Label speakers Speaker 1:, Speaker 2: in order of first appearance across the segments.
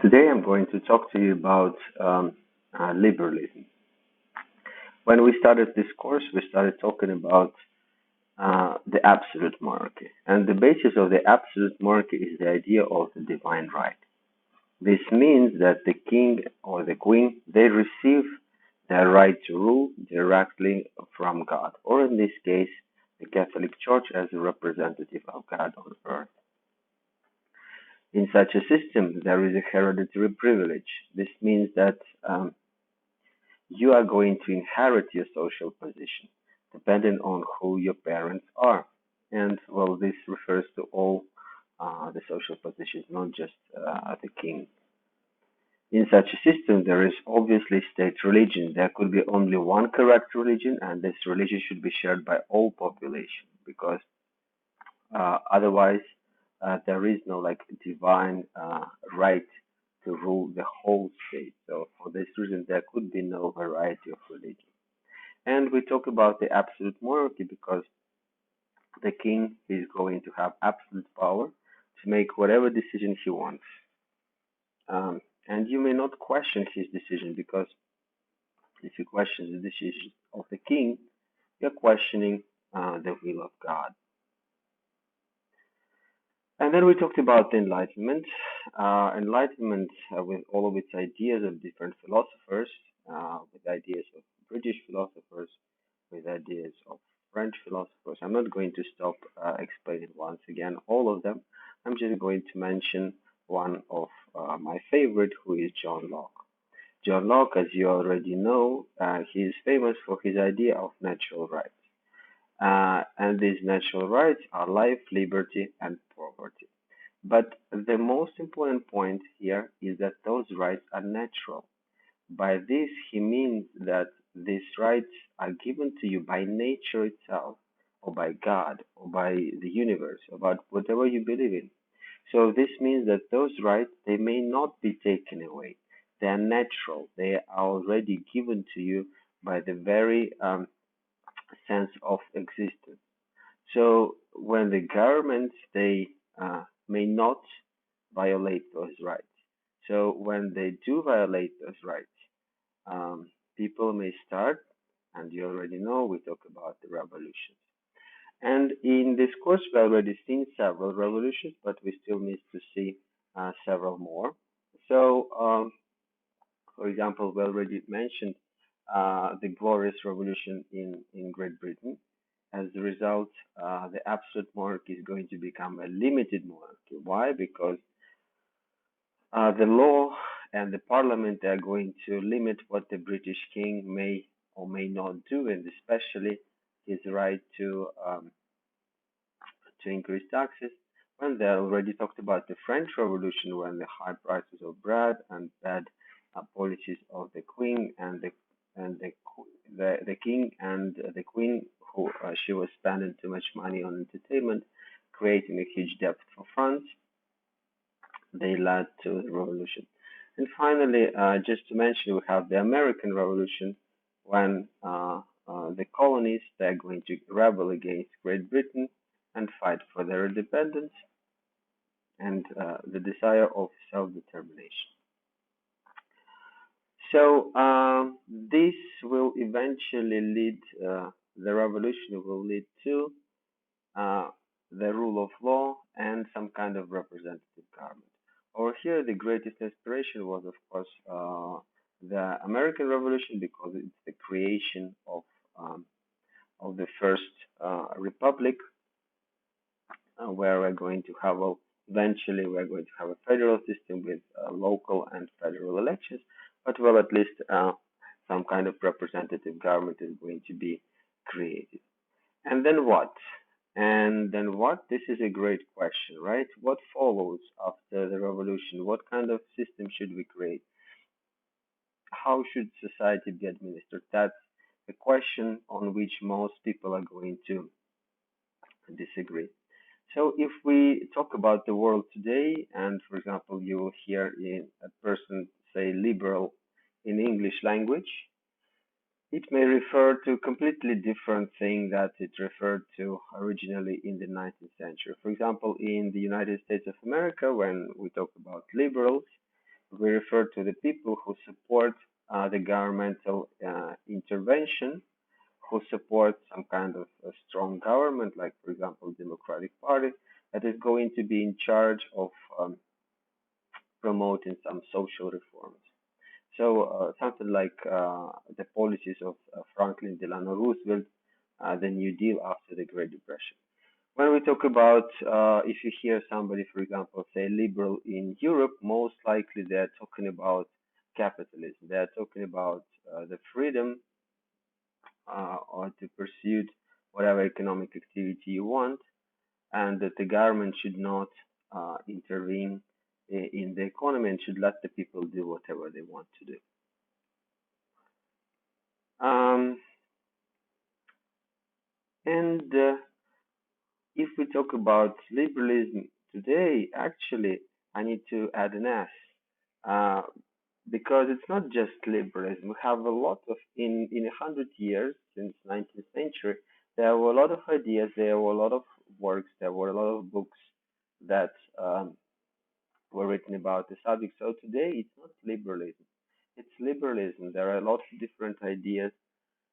Speaker 1: Today I'm going to talk to you about liberalism. When we started this course, we started talking about the absolute monarchy. And the basis of the absolute monarchy is the idea of the divine right. This means that the king or the queen, they receive their right to rule directly from God, or in this case, the Catholic Church as a representative of God on earth. In such a system, there is a hereditary privilege. This means that you are going to inherit your social position depending on who your parents are. And well, this refers to all the social positions, not just the king. In such a system, there is obviously state religion. There could be only one correct religion, and this religion should be shared by all population because otherwise there is no like divine right to rule the whole state. So for this reason, there could be no variety of religion. And we talk about the absolute monarchy because the king is going to have absolute power to make whatever decision he wants. And you may not question his decision because if you question the decision of the king, you're questioning the will of God. And then we talked about the Enlightenment. Enlightenment, with all of its ideas of different philosophers, with ideas of British philosophers, with ideas of French philosophers. I'm not going to stop explaining once again all of them. I'm just going to mention one of my favorite, who is John Locke. John Locke, as you already know, he is famous for his idea of natural rights. And these natural rights are life, liberty, and property. But the most important point here is that those rights are natural. By this, he means that these rights are given to you by nature itself, or by God, or by the universe, about whatever you believe in. So this means that those rights, they may not be taken away. They are natural. They are already given to you by the very sense of existence. So when the governments, they may not violate those rights. So when they do violate those rights, people may start, and you already know, we talk about the revolutions. And in this course, we already seen several revolutions, but we still need to see several more. So, for example, we already mentioned the Glorious Revolution in Great Britain. As a result, the absolute monarchy is going to become a limited monarchy. Why? Because the law and the parliament are going to limit what the British king may or may not do, and especially his right to increase taxes. When they already talked about the French Revolution, when the high prices of bread and bad policies of the queen and the king and the queen, who she was spending too much money on entertainment, creating a huge debt for France. They led to the revolution. And finally, just to mention, we have the American Revolution when the colonies, they're going to rebel against Great Britain and fight for their independence and the desire of self-determination. So this will eventually lead, the revolution will lead to uh, the rule of law and some kind of representative government. Over here, the greatest inspiration was, of course, the American Revolution because it's the creation of the first republic, where we're going to have eventually we're going to have a federal system with local and federal elections, but well, at least some kind of representative government is going to be created. And then what? And then what? This is a great question, right? What follows after the revolution? What kind of system should we create? How should society be administered? That's the question on which most people are going to disagree. So if we talk about the world today, and for example, you will hear a person say liberal in English language, it may refer to a completely different thing that it referred to originally in the 19th century. For example, in the United States of America, when we talk about liberals, we refer to the people who support the governmental intervention, who support some kind of a strong government, like, for example, Democratic Party, that is going to be in charge of promoting some social reforms. So something like the policies of Franklin Delano Roosevelt, the New Deal after the Great Depression. When we talk about, if you hear somebody, for example, say liberal in Europe, most likely they're talking about capitalism. They're talking about the freedom or to pursue whatever economic activity you want, and that the government should not intervene in the economy and should let the people do whatever they want to do. Um, and if we talk about liberalism today, actually, I need to add an S, uh, because it's not just liberalism. We have a lot of in 100 years since 19th century. There were a lot of ideas. There were a lot of works. There were a lot of books that were written about the subject. So today, it's not liberalism. It's liberalism. There are a lot of different ideas,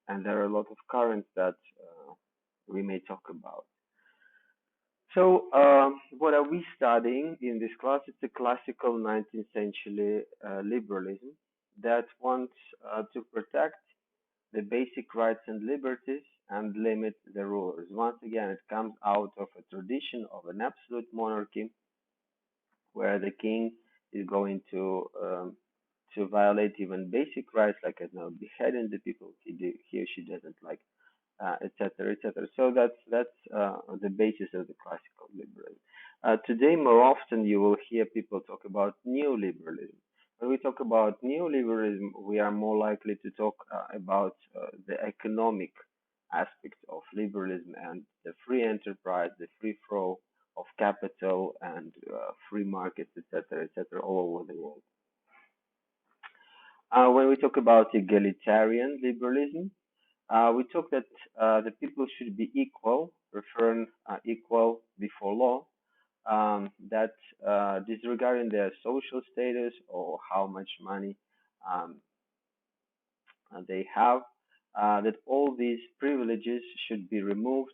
Speaker 1: and there are a lot of currents that we may talk about. So, what are we studying in this class? It's a classical 19th century liberalism that wants to protect the basic rights and liberties and limit the rulers. Once again, it comes out of a tradition of an absolute monarchy where the king is going to violate even basic rights, like, I know, beheading the people he or she doesn't like, etc., etc. So that's the basis of the classical liberalism. Today, more often, you will hear people talk about neoliberalism. When we talk about neoliberalism, we are more likely to talk about the economic aspects of liberalism and the free enterprise, the free flow of capital and free markets, etc., etc., all over the world. When we talk about egalitarian liberalism, we talk that the people should be equal, referring equal before law, that disregarding their social status or how much money um, they have, that all these privileges should be removed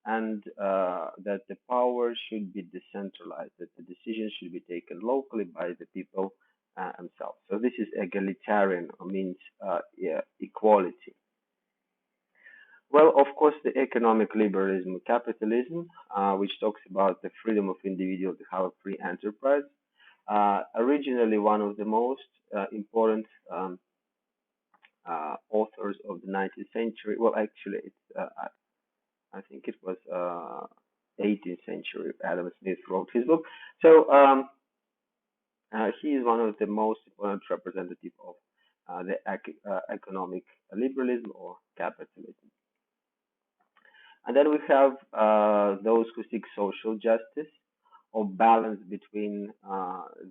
Speaker 1: and that the power should be decentralized, that the decisions should be taken locally by the people themselves. So this is egalitarian, or means yeah, equality. Well, of course, the economic liberalism, capitalism, which talks about the freedom of individuals to have a free enterprise, originally one of the most important authors of the 19th century. Well, actually, I think it was 18th century. Adam Smith wrote his book. So he is one of the most important representative of the economic liberalism or capitalism. And then we have those who seek social justice or balance between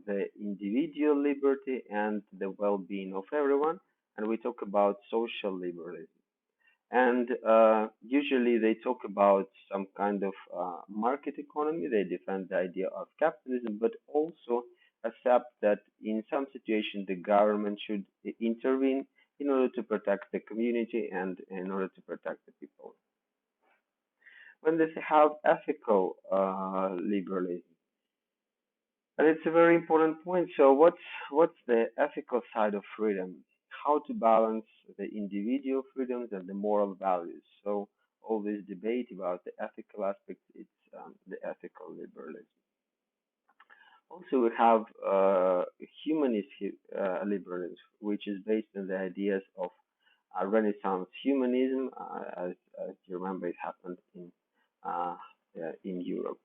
Speaker 1: the individual liberty and the well-being of everyone. And we talk about social liberalism. And usually they talk about some kind of market economy. They defend the idea of capitalism, but also accept that in some situations the government should intervene in order to protect the community and in order to protect the people. When they have ethical liberalism, and it's a very important point. So what's the ethical side of freedom? How to balance the individual freedoms and the moral values? So all this debate about the ethical aspects, it's the ethical liberalism. Also, we have humanist liberalism, which is based on the ideas of Renaissance humanism. As you remember, it happened uh, in Europe.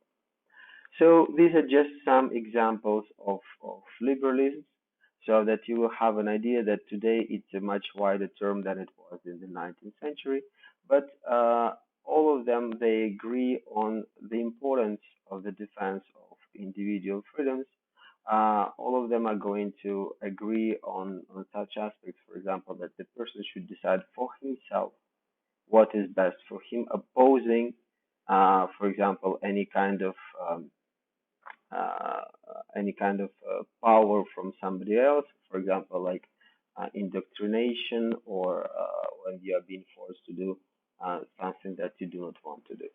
Speaker 1: So these are just some examples of liberalism, so that you will have an idea that today it's a much wider term than it was in the 19th century. But all of them, they agree on the importance of the defense of individual freedoms. All of them are going to agree on such aspects, for example, that the person should decide for himself what is best for him, opposing, for example, any kind of uh, any kind of power from somebody else, for example, like indoctrination, or when you are being forced to do something that you do not want to do.